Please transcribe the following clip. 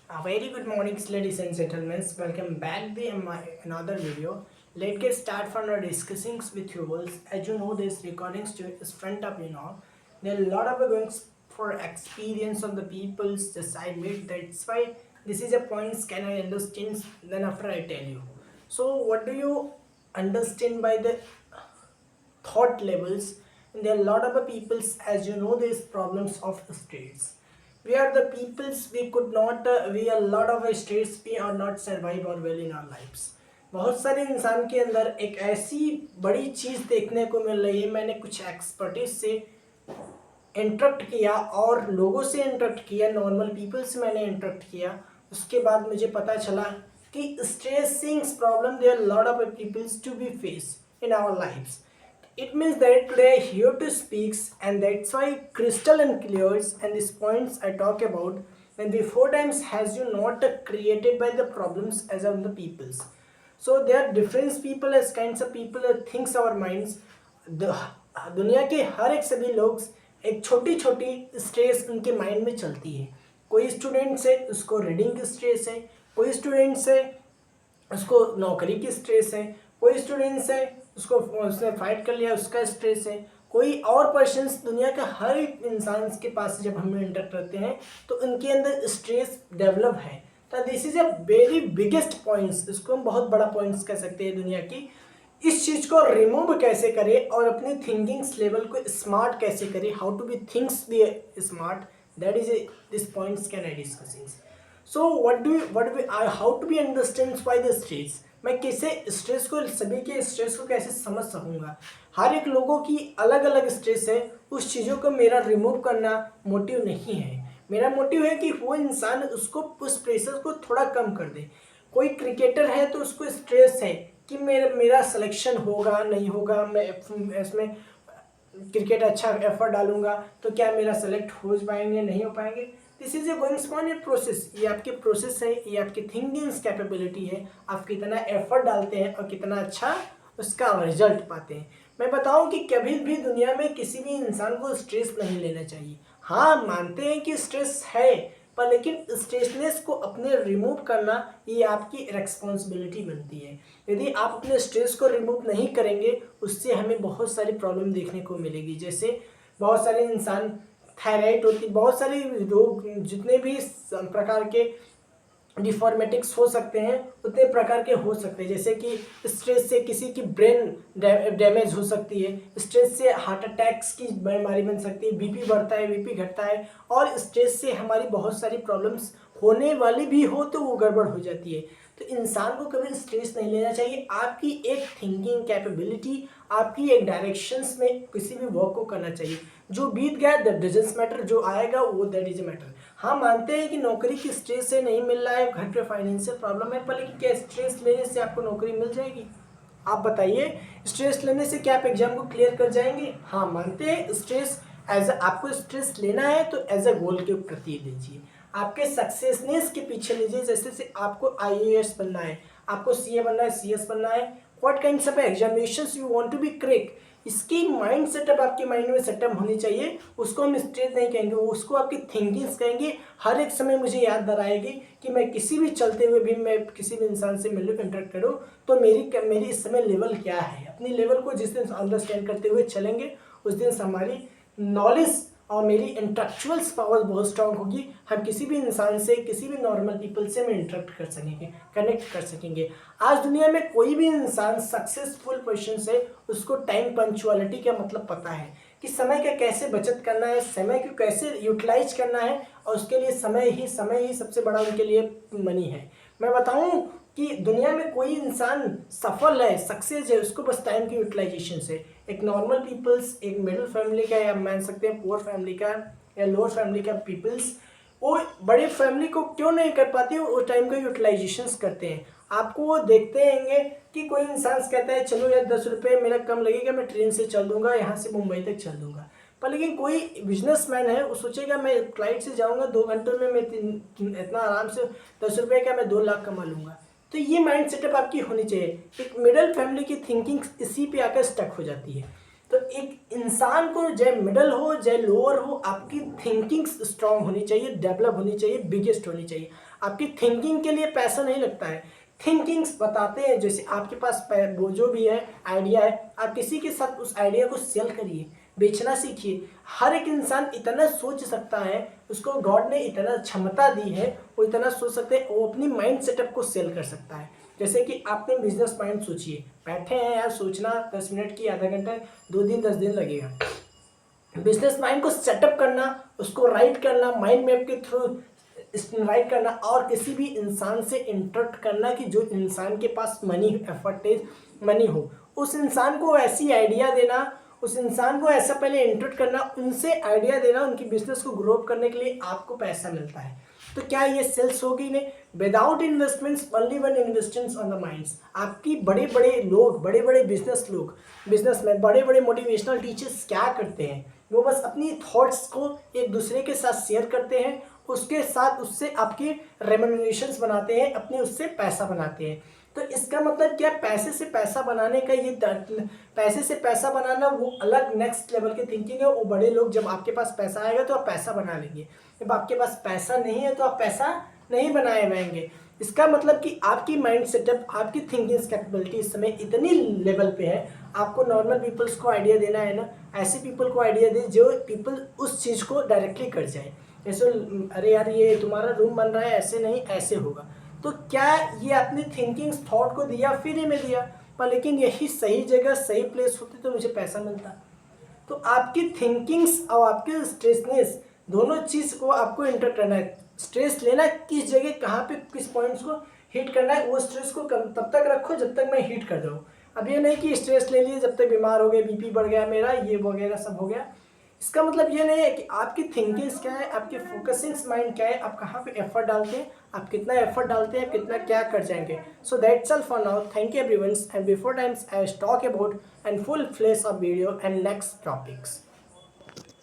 A very good morning, ladies and gentlemen. Welcome back to my another video. Let's get start from our discussings with you all. As you know, this recording is front up. There are a lot of going for experience on the people's the side made. That's why this is a points can I understand. Then after I tell you. So what do you understand by the thought levels? And there are a lot of people's, as you know, these problems of states. We are the peoples, we could not we a lot of states we are not survive or well in our lives. बहुत सारे इंसान के अंदर एक ऐसी बड़ी चीज़ देखने को मिल रही है. मैंने कुछ एक्सपर्टीज से इंटरेक्ट किया और लोगों से इंटरेक्ट किया, नॉर्मल पीपल से मैंने इंटरेक्ट किया. उसके बाद मुझे पता चला कि stressing problem there lot of peoples to be face in our lifes. It means that today I here to speak, and that's why crystal and clears and these points I talk about when before times has you not created by the problems as on the peoples. So there are different people as kinds of people that thinks our minds. दुनिया के हर एक सभी लोग एक छोटी छोटी stress उनके mind में चलती है. कोई स्टूडेंट से उसको रीडिंग की स्ट्रेस है, कोई स्टूडेंट से उसको नौकरी की स्ट्रेस है, कोई स्टूडेंट से उसको उसने फाइट कर लिया उसका स्ट्रेस है, कोई और पर्सन्स. दुनिया का हर एक इंसान के पास जब हम इंटरेक्ट करते हैं तो उनके अंदर स्ट्रेस डेवलप है. तो this is a very biggest points, इसको हम बहुत बड़ा पॉइंट्स कह सकते हैं दुनिया की. इस चीज़ को रिमूव कैसे करें और अपने थिंकिंग्स लेवल को स्मार्ट कैसे करें, how to be thinks be smart, that is this points can I discussing. So how to be understand by the stress. मैं कैसे स्ट्रेस को, सभी के स्ट्रेस को कैसे समझ सकूंगा. हर एक लोगों की अलग अलग स्ट्रेस है. उस चीज़ों को मेरा रिमूव करना मोटिव नहीं है. मेरा मोटिव है कि वो इंसान उसको उस प्रेशर को थोड़ा कम कर दे. कोई क्रिकेटर है तो उसको स्ट्रेस है कि मेरा सिलेक्शन होगा नहीं होगा, मैं इसमें क्रिकेट अच्छा एफर्ट डालूंगा तो क्या मेरा सेलेक्ट हो पाएंगे नहीं हो पाएंगे. This is a going on a process. ये आपकी प्रोसेस है, ये आपकी थिंकिंग्स कैपेबिलिटी है. आप कितना एफर्ट डालते हैं और कितना अच्छा उसका रिजल्ट पाते हैं. मैं बताऊं कि कभी भी दुनिया में किसी भी इंसान को स्ट्रेस नहीं लेना चाहिए. हाँ, मानते हैं कि स्ट्रेस है, पर लेकिन स्ट्रेसनेस को अपने रिमूव करना ये आपकी रिस्पॉन्सिबिलिटी बनती है. यदि आप अपने स्ट्रेस को रिमूव नहीं करेंगे उससे हमें बहुत सारी प्रॉब्लम देखने को मिलेगी. जैसे बहुत सारे इंसान थायराइड होती, बहुत सारी रोग, जितने भी प्रकार के डिफॉर्मेटिक्स हो सकते हैं उतने प्रकार के हो सकते हैं. जैसे कि स्ट्रेस से किसी की ब्रेन डैमेज हो सकती है, स्ट्रेस से हार्ट अटैक्स की बीमारी बन सकती है, बीपी बढ़ता है, बीपी घटता है, और स्ट्रेस से हमारी बहुत सारी प्रॉब्लम्स होने वाली भी हो तो वो गड़बड़ हो जाती है. तो इंसान को कभी स्ट्रेस नहीं लेना चाहिए. आपकी एक थिंकिंग कैपेबिलिटी, आपकी एक डायरेक्शंस में किसी भी वर्क को करना चाहिए. जो बीत गया दैट डजंट मैटर, जो आएगा वो दैट इज मैटर. हाँ, मानते हैं कि नौकरी की स्ट्रेस से नहीं मिल रहा है, घर पे फाइनेंशियल प्रॉब्लम है, पर लेकिन क्या स्ट्रेस लेने से आपको नौकरी मिल जाएगी? आप बताइए, स्ट्रेस लेने से क्या आप एग्जाम को क्लियर कर जाएंगे? हाँ, मानते हैं स्ट्रेस एज आपको स्ट्रेस लेना है तो एज अ गोल के प्रति लीजिए, आपके सक्सेसनेस के पीछे लीजिए. जैसे से आपको IAS बनना है, आपको CA बनना है, CS बनना है, what kinds of examinations you want to be crack, इसकी माइंड सेटअप आपके माइंड में सेटअप होनी चाहिए. उसको हम स्ट्रेस नहीं कहेंगे, उसको आपकी थिंकिंग्स कहेंगे. हर एक समय मुझे याद दिलाएगी कि मैं किसी भी चलते हुए भी मैं किसी भी इंसान से मिलूँ, इंटरेक्ट करूँ तो मेरी इस समय लेवल क्या है. अपनी लेवल को जिस दिन अंडरस्टैंड करते हुए चलेंगे उस दिन से हमारी नॉलेज और मेरी इंटेलेक्चुअल्स पावर बहुत स्ट्रांग होगी. हम किसी भी इंसान से, किसी भी नॉर्मल पीपल से हम इंटरेक्ट कर सकेंगे, कनेक्ट कर सकेंगे. आज दुनिया में कोई भी इंसान सक्सेसफुल पोजीशन से उसको टाइम पंक्चुअलिटी का मतलब पता है कि समय का कैसे बचत करना है, समय को कैसे यूटिलाइज करना है, और उसके लिए समय ही सबसे बड़ा उनके लिए मनी है. मैं बताऊं कि दुनिया में कोई इंसान सफल है, सक्सेस है, उसको बस टाइम की यूटिलाइजेशन से. एक नॉर्मल पीपल्स, एक मिडिल फैमिली का, या मान सकते हैं पुअर फैमिली का या लोअर फैमिली का पीपल्स, वो बड़े फैमिली को क्यों नहीं कर पाते, वो टाइम का यूटिलाइजेशन करते हैं. आपको वो देखते होंगे कि कोई इंसान कहता है चलो यार 10 रुपये मेरा कम लगेगा, मैं ट्रेन से चल दूंगा, यहाँ से मुंबई तक चल दूंगा. पर लेकिन कोई बिजनेसमैन है, वो सोचेगा मैं फ्लाइट से जाऊँगा 2 घंटों में मैं इतना आराम से 10 रुपये का मैं 2 लाख कमा लूँगा. तो ये माइंड सेटअप आपकी होनी चाहिए. एक मिडिल फैमिली की थिंकिंग इसी पे आकर स्टक हो जाती है. तो एक इंसान को चाहे मिडल हो चाहे लोअर हो, आपकी थिंकिंग स्ट्रांग होनी चाहिए, डेवलप होनी चाहिए, बिगेस्ट होनी चाहिए. आपकी थिंकिंग के लिए पैसा नहीं लगता है। थिंकिंग्स बताते हैं, जैसे आपके पास वो जो भी है आइडिया है, आप किसी के साथ उस आइडिया को सेल करिए, बेचना सीखिए। हर एक इंसान इतना सोच सकता है, उसको गॉड ने इतना क्षमता दी है, वो इतना सोच सकते हैं, वो अपनी माइंड सेटअप को सेल कर सकता है। जैसे कि आपने बिजनेस माइंड सोचिए, बैठे हैं यार, सोचना 10 मिनट की, आधा घंटा, 2 दिन 10 दिन लगेगा। बिजनेस माइंड को सेटअप करना, उसको राइट करना, माइंड मैप के थ्रू राइट करना, और किसी भी इंसान से इंटरेक्ट करना कि जो इंसान के पास मनी एफर्टेज मनी हो, उस इंसान को ऐसी आइडिया देना, उस इंसान को ऐसा पहले इंटरेक्ट करना, उनसे आइडिया देना, उनकी बिजनेस को ग्रो अप करने के लिए आपको पैसा मिलता है। तो क्या ये सेल्स होगी? नहीं। Without investments only one investments on the minds. आपकी बड़े बड़े लोग, बड़े बड़े बिजनेस लोग, बिजनेसमैन, बड़े बड़े मोटिवेशनल टीचर्स क्या करते हैं? वो बस अपनी थॉट्स को एक दूसरे के साथ शेयर करते हैं, उसके साथ उससे आपकी रेम्यूनरेशंस बनाते हैं, अपने उससे पैसा बनाते हैं। तो इसका मतलब क्या? पैसे से पैसा बनाने का ये पैसे से पैसा बनाना वो अलग नेक्स्ट लेवल की थिंकिंग है। वो बड़े लोग, जब आपके पास पैसा आएगा तो आप पैसा बना लेंगे, जब आपके पास पैसा नहीं है तो आप पैसा नहीं बनाए रहेंगे। इसका मतलब कि आपकी माइंड सेटअप, आपकी थिंकिंग कैपेबिलिटी इस समय इतनी लेवल पे है, आपको नॉर्मल पीपल्स को आइडिया देना है ना, ऐसे पीपल को आइडिया दे जो पीपल उस चीज़ को डायरेक्टली कर जाए। जैसे अरे यार ये तुम्हारा रूम बन रहा है, ऐसे नहीं ऐसे होगा। तो क्या ये अपनी थिंकिंग थॉट को दिया, फ्री में दिया, पर लेकिन यही सही जगह सही प्लेस होती तो मुझे पैसा मिलता। तो आपकी थिंकिंग्स और आपके स्ट्रेसनेस दोनों चीज़ को आपको इंटर करना है। स्ट्रेस लेना किस जगह, कहाँ पे, किस पॉइंट्स को हिट करना है, वो स्ट्रेस को तब तक रखो जब तक मैं हिट कर दूँ। अब ये नहीं कि स्ट्रेस ले लिए, जब तक बीमार हो गए, बीपी बढ़ गया मेरा, ये वगैरह सब हो गया। इसका मतलब ये नहीं है कि आपकी थिंकिंग्स क्या है, आपके फोकसिंग माइंड क्या है, आप कहाँ पे एफर्ट डालते हैं, आप कितना एफर्ट डालते हैं, कितना क्या कर जाएंगे। So that's all for now. Thank you everyone, and before times I talk about and full flesh of video and next topics.